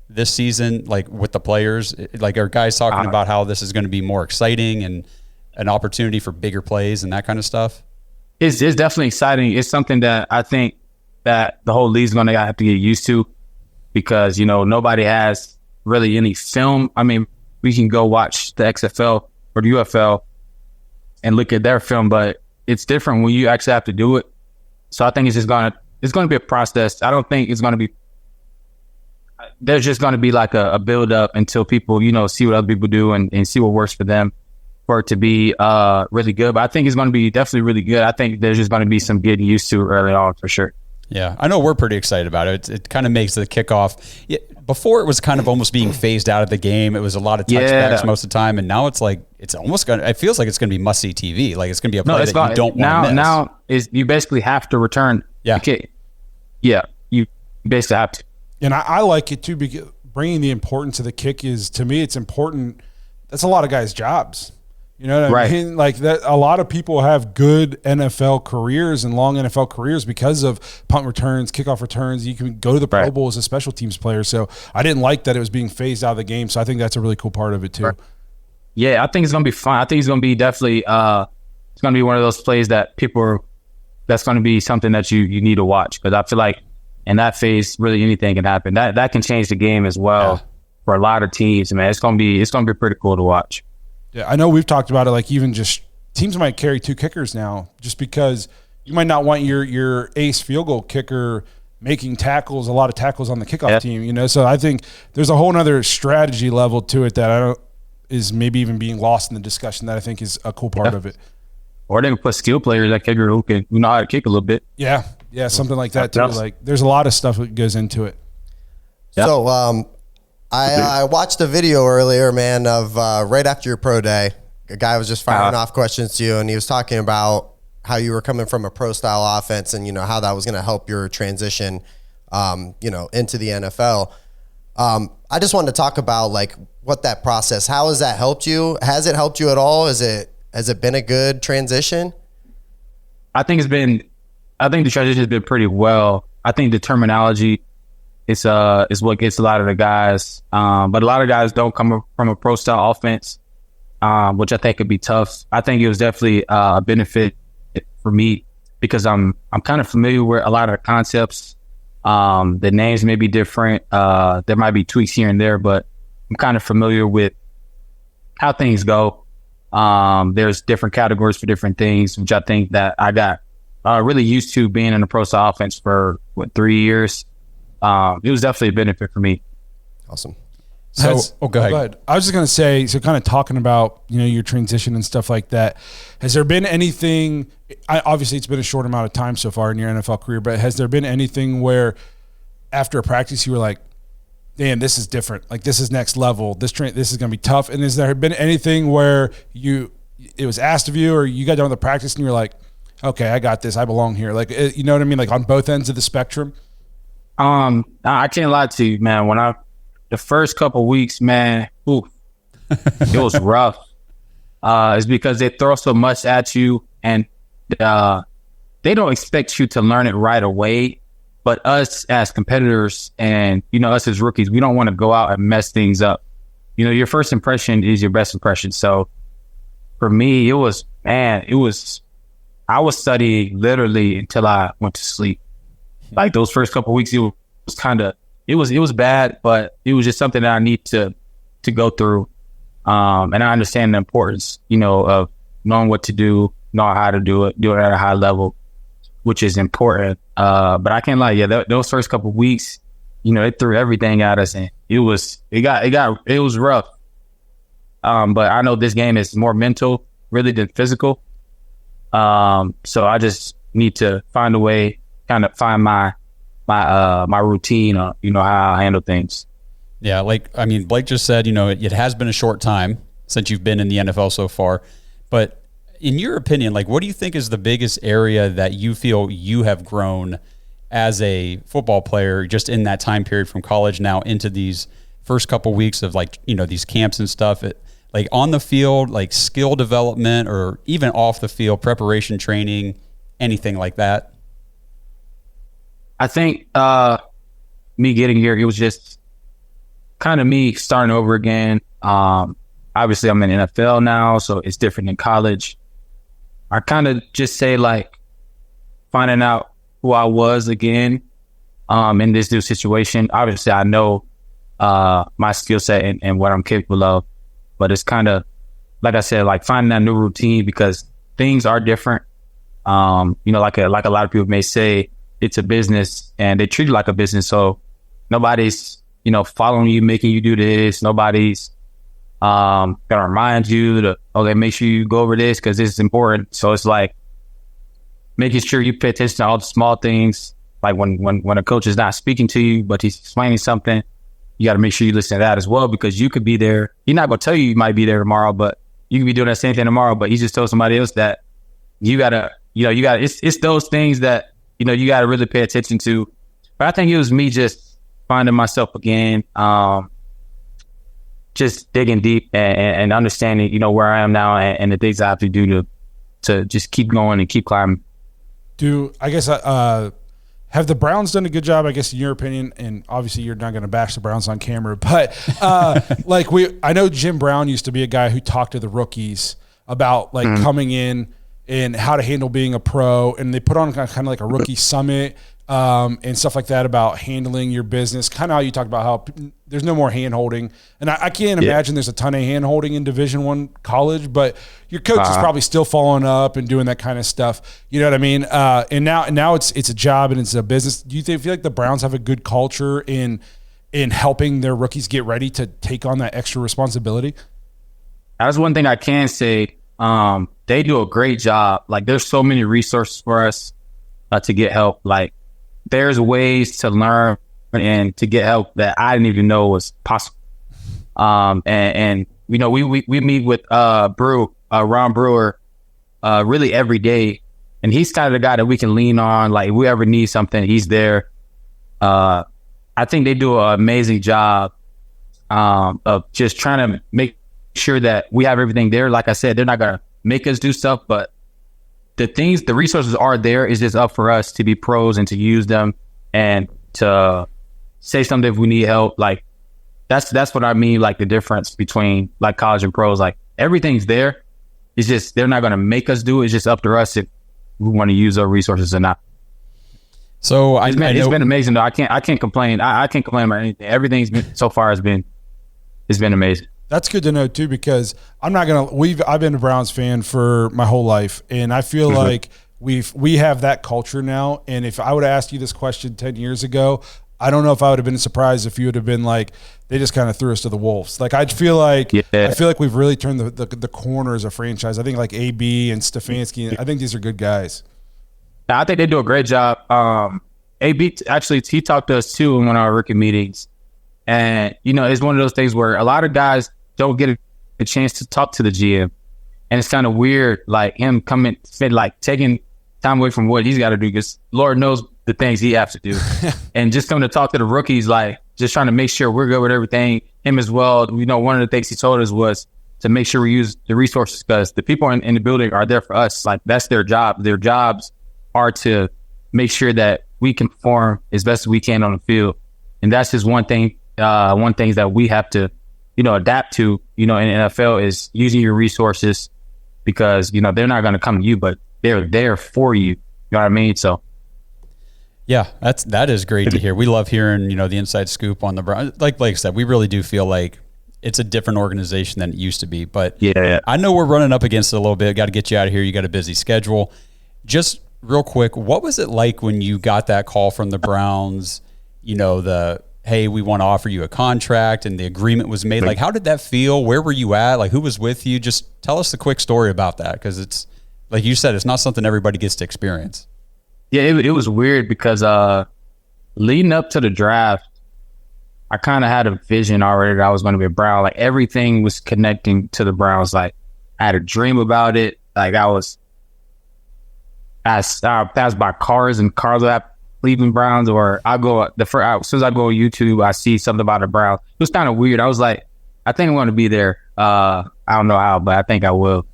D: this season, like with the players? Like, are guys talking about how this is going to be more exciting and an opportunity for bigger plays and that kind of stuff?
E: It's definitely exciting. It's something that I think that the whole league's going to have to get used to, because nobody has really any film. I mean, we can go watch the XFL or the UFL and look at their film, but it's different when you actually have to do it. So I think it's going to be a process. I don't think it's going to be, there's just going to be like a build up until people, see what other people do and see what works for them for it to be really good. But I think it's going to be definitely really good. I think there's just going to be some getting used to early on for sure.
D: Yeah, I know we're pretty excited about it. It kind of makes the kickoff. Before it was kind of almost being phased out of the game. It was a lot of touchbacks most of the time, and now it's like it's almost going. It feels like it's going to be must-see TV. Like it's going to be a play that you don't want to miss.
E: Now you basically have to return the kick. Yeah, you basically have to.
B: And I like it too, because bringing the importance of the kick is, to me, it's important. That's a lot of guys' jobs. You know what I mean? Like that, a lot of people have good NFL careers and long NFL careers because of punt returns, kickoff returns. You can go to the Pro Bowl as a special teams player. So I didn't like that it was being phased out of the game. So I think that's a really cool part of it too.
E: Yeah, I think it's going to be fun. I think it's going to be definitely it's going to be one of those plays that that's going to be something that you need to watch, because I feel like in that phase, really anything can happen. That can change the game as well for a lot of teams. Man, it's going to be pretty cool to watch.
B: Yeah, I know we've talked about it, like even just teams might carry two kickers now just because you might not want your ace field goal kicker making tackles, a lot of tackles on the kickoff team, So I think there's a whole other strategy level to it that is maybe even being lost in the discussion that I think is a cool part of it.
E: Or they can put skill players at kicker who know how to kick a little bit.
B: Yeah, something like that too. Like there's a lot of stuff that goes into it.
C: Yep. So I watched a video earlier, man, of right after your pro day. A guy was just firing off questions to you, and he was talking about how you were coming from a pro-style offense and, how that was going to help your transition, into the NFL. I just wanted to talk about, like, what that process, how has that helped you? Has it helped you at all? Has it been a good transition?
E: I think the transition has been pretty well. I think the terminology is what gets a lot of the guys. But a lot of guys don't come from a pro style offense, which I think could be tough. I think it was definitely a benefit for me because I'm kind of familiar with a lot of the concepts. The names may be different. There might be tweaks here and there, but I'm kind of familiar with how things go. There's different categories for different things, which I think that I got really used to being in the pro style offense for 3 years. It was definitely a benefit for me.
C: Awesome.
D: So, go ahead.
B: I was just going to say, so kind of talking about, your transition and stuff like that. Has there been anything, obviously it's been a short amount of time so far in your NFL career, but has there been anything where after a practice you were like, damn, this is different. Like, this is next level. This is going to be tough. And has there been anything where it was asked of you, or you got done with the practice and you were like, okay, I got this. I belong here. Like, you know what I mean? Like on both ends of the spectrum.
E: I can't lie to you, man. The first couple weeks, man, it was rough. It's because they throw so much at you, and they don't expect you to learn it right away. But us as competitors and, us as rookies, we don't want to go out and mess things up. Your first impression is your best impression. So for me, I was studying literally until I went to sleep. Like those first couple of weeks, it was bad, but it was just something that I need to go through. And I understand the importance, of knowing what to do, knowing how to do it at a high level, which is important. But I can't lie, those first couple of weeks, it threw everything at us, and it was rough. But I know this game is more mental really than physical. So I just need to find a way, kind of find my routine, how I handle things.
D: Yeah, Blake just said, it has been a short time since you've been in the NFL so far. But in your opinion, what do you think is the biggest area that you feel you have grown as a football player just in that time period from college now into these first couple weeks of these camps and stuff? On the field, skill development, or even off the field, preparation training, anything like that?
E: I think me getting here, it was just kind of me starting over again. Obviously, I'm in NFL now, so it's different than college. I kind of just say finding out who I was again in this new situation. Obviously, I know my skill set and what I'm capable of, but it's kind of, like I said, finding that new routine, because things are different. Like a lot of people may say, it's a business and they treat it like a business. So nobody's, following you, making you do this. Nobody's gonna remind you to, okay, make sure you go over this because this is important. So it's making sure you pay attention to all the small things. Like when a coach is not speaking to you, but he's explaining something, you got to make sure you listen to that as well, because you could be there. He's not going to tell you might be there tomorrow, but you could be doing that same thing tomorrow. But he just told somebody else that you got to, it's those things that, you got to really pay attention to. But I think it was me just finding myself again, just digging deep and understanding, where I am now and the things I have to do to just keep going and keep climbing.
B: Have the Browns done a good job, I guess, in your opinion? And obviously you're not going to bash the Browns on camera, but I know Jim Brown used to be a guy who talked to the rookies about coming in and how to handle being a pro. And they put on kind of like a rookie summit and stuff like that about handling your business. Kind of how you talked about how there's no more hand holding. And I can't imagine there's a ton of hand holding in Division I college, but your coach is probably still following up and doing that kind of stuff. You know what I mean? And now it's a job and it's a business. Do you feel like the Browns have a good culture in helping their rookies get ready to take on that extra responsibility?
E: That's one thing I can say. They do a great job. There's so many resources for us to get help. There's ways to learn and to get help that I didn't even know was possible. And we meet with Ron Brewer really every day, and he's kind of the guy that we can lean on. If we ever need something, he's there. I think they do an amazing job of just trying to make sure that we have everything there. Like I said, they're not gonna make us do stuff, but the resources are there. It's just up for us to be pros and to use them and to say something if we need help. That's what I mean. The difference between college and pros, everything's there. It's just, they're not going to make us do it. It's just up to us if we want to use our resources or not.
D: So
E: it's been amazing though. I can't complain. I can't complain about anything. Everything's been so far has been amazing.
B: That's good to know too, because I've been a Browns fan for my whole life, and I feel like we have that culture now. And if I would have asked you this question 10 years ago, I don't know if I would have been surprised if you would have been like, they just kind of threw us to the wolves. Like I feel like we've really turned the corner as a franchise. I think like AB and Stefanski, I think these are good guys.
E: I think they do a great job. AB actually, he talked to us too in one of our rookie meetings. And, you know, it's one of those things where a lot of guys don't get a chance to talk to the GM. And it's kind of weird, like him coming, like taking time away from what he's got to do, because Lord knows the things he has to do. And just coming to talk to the rookies, like just trying to make sure we're good with everything. Him as well. You know, one of the things he told us was to make sure we use the resources, because the people in the building are there for us. Like that's their job. Their jobs are to make sure that we can perform as best as we can on the field. And that's just one thing that we have to, you know, adapt to, you know, in the NFL is using your resources, because, you know, they're not going to come to you, but they're there for you. You know what I mean? So.
D: Yeah, that is great to hear. We love hearing, you know, the inside scoop on the Browns. Like Blake said, we really do feel like it's a different organization than it used to be. But
E: yeah.
D: I know we're running up against it a little bit. Got to get you out of here. You got a busy schedule. Just real quick, what was it like when you got that call from the Browns? You know, hey, we want to offer you a contract, and the agreement was made. Like, how did that feel? Where were you at? Like, who was with you? Just tell us the quick story about that, because it's, like you said, it's not something everybody gets to experience.
E: Yeah, it was weird because leading up to the draft, I kind of had a vision already that I was going to be a Brown. Like everything was connecting to the Browns. Like I had a dream about it. Like I passed by cars and cars that Cleveland Browns, or as soon as I go on YouTube, I see something about the Browns. It was kind of weird. I was like, I think I'm going to be there. I don't know how, but I think I will.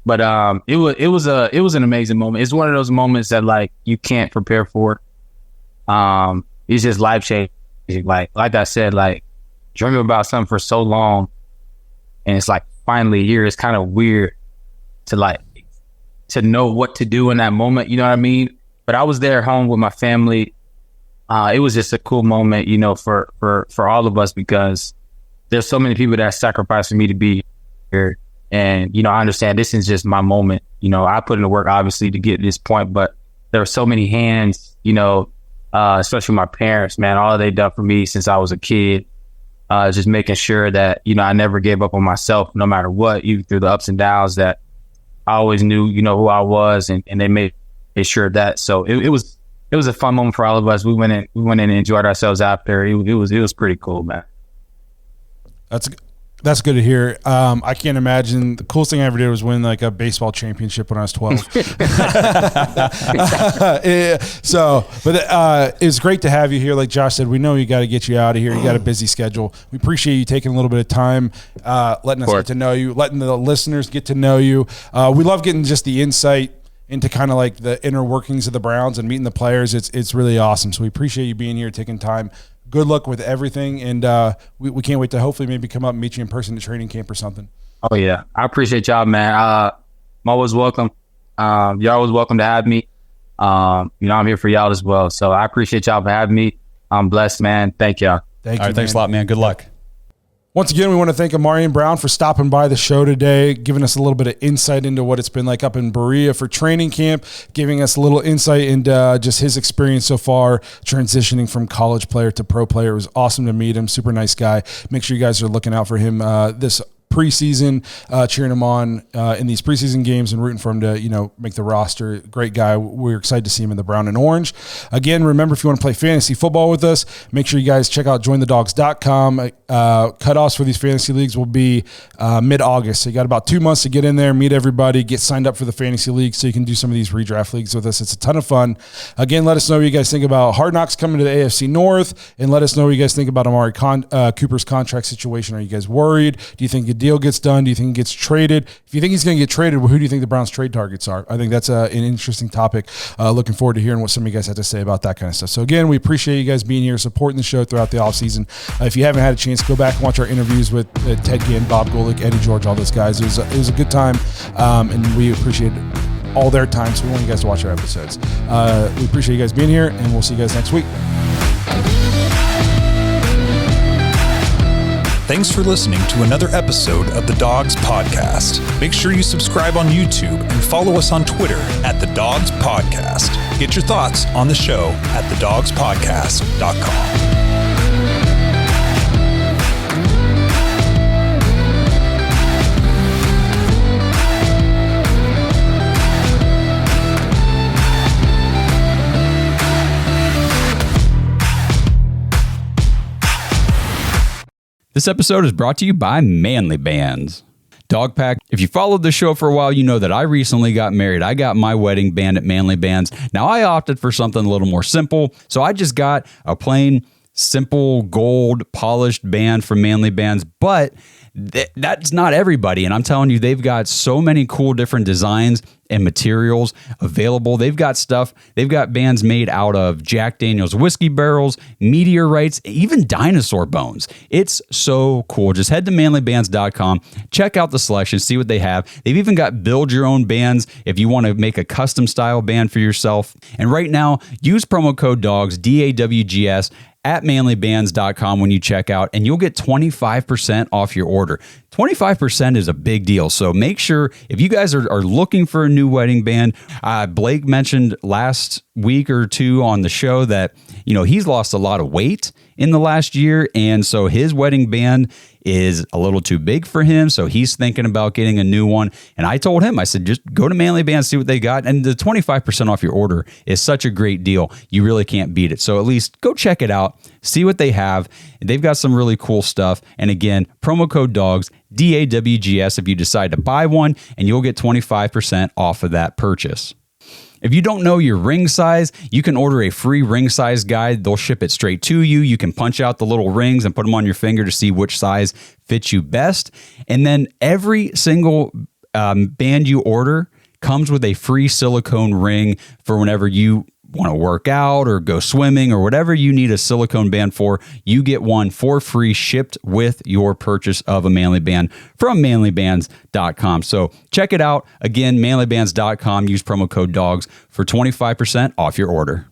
E: But it was an amazing moment. It's one of those moments that like you can't prepare for. It's just life changing. Like I said, like dreaming about something for so long, and it's like finally here. It's kind of weird to know what to do in that moment. You know what I mean? But I was there home with my family. It was just a cool moment, you know, for all of us, because there's so many people that sacrificed for me to be here. And, you know, I understand this is just my moment. You know, I put in the work, obviously, to get to this point, but there are so many hands, you know, especially my parents, man, all they done for me since I was a kid, just making sure that, you know, I never gave up on myself, no matter what, even through the ups and downs, that I always knew, you know, who I was, and they made sure of that. So it was a fun moment for all of us. We went in and enjoyed ourselves after. It was pretty cool, man.
B: That's good to hear. I can't imagine. The coolest thing I ever did was win like a baseball championship when I was 12. It was great to have you here. Like Josh said, we know you got to get you out of here. You got a busy schedule. We appreciate you taking a little bit of time, letting us get to know you, letting the listeners get to know you. We love getting just the insight into kind of like the inner workings of the Browns and meeting the players. It's really awesome. So we appreciate you being here, taking time. Good luck with everything, and we can't wait to hopefully maybe come up and meet you in person at training camp or something.
E: Oh, yeah. I appreciate y'all, man. I'm always welcome. Y'all always welcome to have me. You know, I'm here for y'all as well. So I appreciate y'all for having me. I'm blessed, man. Thank y'all.
B: Thank you.
D: Thanks a lot, man. Good luck.
B: Once again, we want to thank Ahmarean Brown for stopping by the show today, giving us a little bit of insight into what it's been like up in Berea for training camp, giving us a little insight into just his experience so far, transitioning from college player to pro player. It was awesome to meet him. Super nice guy. Make sure you guys are looking out for him this preseason, cheering him on in these preseason games and rooting for him to, you know, make the roster. Great guy. We're excited to see him in the brown and orange. Again, remember, if you want to play fantasy football with us, make sure you guys check out jointhedawgs.com. Cutoffs for these fantasy leagues will be mid-August. So you got about 2 months to get in there, meet everybody, get signed up for the fantasy league so you can do some of these redraft leagues with us. It's a ton of fun. Again, let us know what you guys think about Hard Knocks coming to the AFC North, and let us know what you guys think about Amari Cooper's contract situation. Are you guys worried? Do you think the deal gets done? Do you think he gets traded? If you think he's going to get traded, well, who do you think the Browns' trade targets are? I think that's an interesting topic. Looking forward to hearing what some of you guys have to say about that kind of stuff. So again, we appreciate you guys being here, supporting the show throughout the offseason. If you haven't had a chance, go back and watch our interviews with Ted Ginn, Bob Golick, Eddie George, all those guys. It was a good time, and we appreciate all their time, so we want you guys to watch our episodes. We appreciate you guys being here, and we'll see you guys next week.
A: Thanks for listening to another episode of the Dawgs Podcast. Make sure you subscribe on YouTube and follow us on Twitter at the Dawgs Podcast. Get your thoughts on the show at thedawgspodcast.com.
D: This episode is brought to you by Manly Bands. Dog Pack, if you followed the show for a while, you know that I recently got married. I got my wedding band at Manly Bands. Now, I opted for something a little more simple, so I just got a plain, simple, gold, polished band from Manly Bands, but that's not everybody. And I'm telling you, they've got so many cool different designs and materials available. They've got bands made out of Jack Daniel's whiskey barrels, meteorites, even dinosaur bones. It's so cool. Just head to manlybands.com, check out the selection, see what they have. They've even got build your own bands if you want to make a custom style band for yourself. And right now, use promo code DAWGS, DAWGS, at manlybands.com when you check out, and you'll get 25% off your order. 25% is a big deal. So make sure, if you guys are looking for a new wedding band, Blake mentioned last week or two on the show that, he's lost a lot of weight in the last year. And so his wedding band is a little too big for him. So he's thinking about getting a new one. And I told him, I said, just go to Manly Bands, see what they got. And the 25% off your order is such a great deal. You really can't beat it. So at least go check it out, see what they have. They've got some really cool stuff. And again, promo code DAWGS, DAWGS, if you decide to buy one, and you'll get 25% off of that purchase. If you don't know your ring size, you can order a free ring size guide. They'll ship it straight to you. You can punch out the little rings and put them on your finger to see which size fits you best. And then every single band you order comes with a free silicone ring for whenever you want to work out or go swimming or whatever you need a silicone band for. You get one for free shipped with your purchase of a Manly Band from manlybands.com. So check it out. Again, manlybands.com. Use promo code DAWGS for 25% off your order.